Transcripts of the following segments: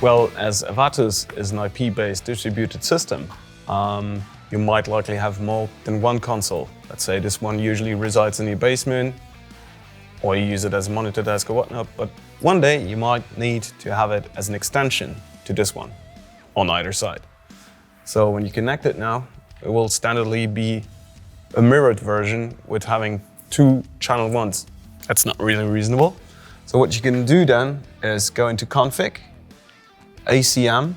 Well, as Avatus is an IP-based distributed system, you might likely have more than one console. Let's say this one usually resides in your basement, or you use it as a monitor desk or whatnot, but one day you might need to have it as an extension to this one on either side. So when you connect it now, it will standardly be a mirrored version with having two channel ones. That's not really reasonable. So what you can do then is go into config, ACM,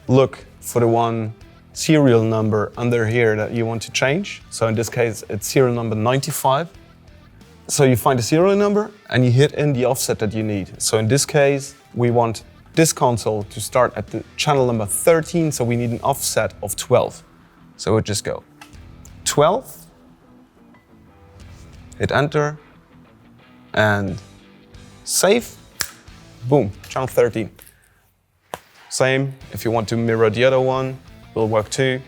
look for the one serial number under here that you want to change. So in this case, it's serial number 95. So you find the serial number and you hit in the offset that you need. So in this case, we want this console to start at the channel number 13, so we need an offset of 12. So we'll just go 12, hit enter, and save, boom, channel 13. Same, if you want to mirror the other one, will work too,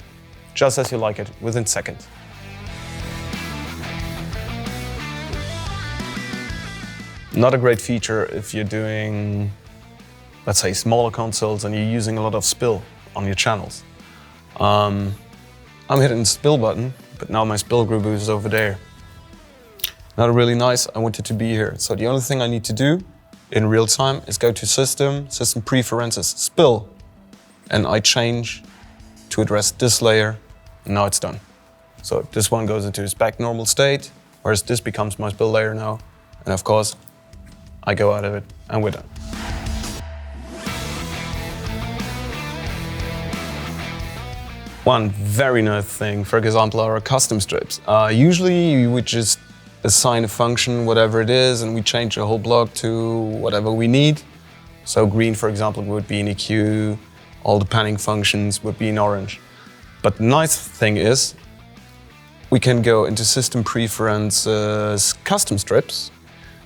just as you like it, within seconds. Not a great feature if you're doing, let's say, smaller consoles and you're using a lot of spill on your channels. I'm hitting the spill button, but now my spill group is over there. Not really nice, I want it to be here. So the only thing I need to do in real time is go to System Preferences, Spill, and I change to address this layer, and now it's done. So this one goes into its back normal state, whereas this becomes my spill layer now, and of course, I go out of it, and we're done. One very nice thing, for example, are our custom strips. Usually you would just assign a function, whatever it is, and we change the whole block to whatever we need. So green, for example, would be in EQ, all the panning functions would be in orange. But the nice thing is, we can go into System Preferences, Custom Strips,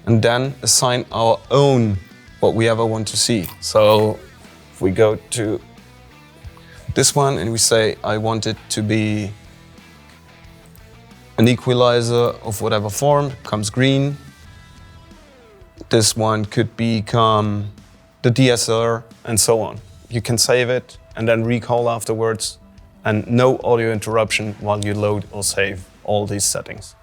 and then assign our own what we ever want to see. So if we go to this one and we say, I want it to be an equalizer of whatever form, becomes green. This one could become the DSR and so on. You can save it and then recall afterwards, and no audio interruption while you load or save all these settings.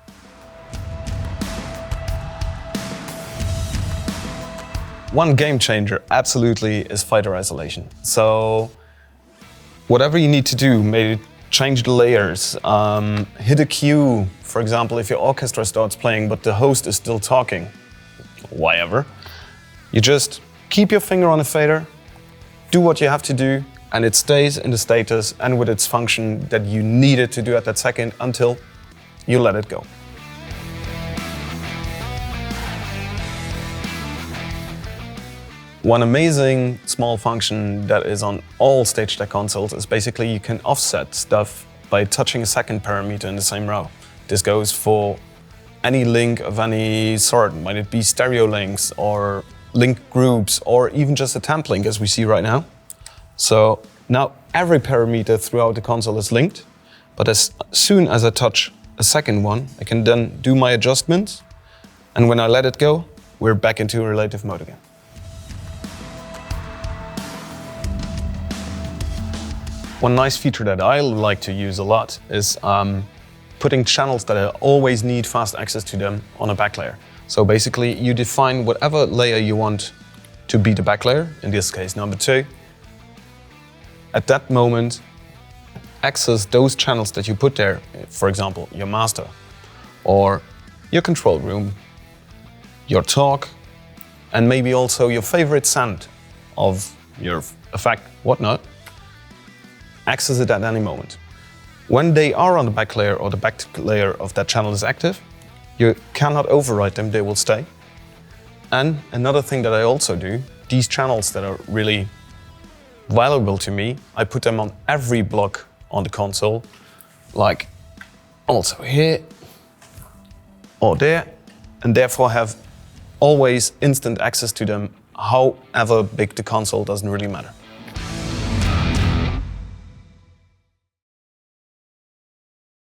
One game changer absolutely is fighter isolation. So whatever you need to do, maybe change the layers, hit a cue. For example, if your orchestra starts playing but the host is still talking, whatever, you just keep your finger on the fader, do what you have to do, and it stays in the status and with its function that you need it to do at that second until you let it go. One amazing small function that is on all StageTech consoles is basically you can offset stuff by touching a second parameter in the same row. This goes for any link of any sort, might it be stereo links or link groups or even just a temp link as we see right now. So now every parameter throughout the console is linked, but as soon as I touch a second one, I can then do my adjustments, and when I let it go, we're back into relative mode again. One nice feature that I like to use a lot is putting channels that I always need fast access to them on a back layer. So basically you define whatever layer you want to be the back layer, in this case number 2. At that moment, access those channels that you put there, for example, your master, or your control room, your talk, and maybe also your favorite sound of your effect, whatnot. Access it at any moment. When they are on the back layer or the back layer of that channel is active, you cannot override them, they will stay. And another thing that I also do, these channels that are really valuable to me, I put them on every block on the console, like also here or there, and therefore have always instant access to them, however big the console, doesn't really matter.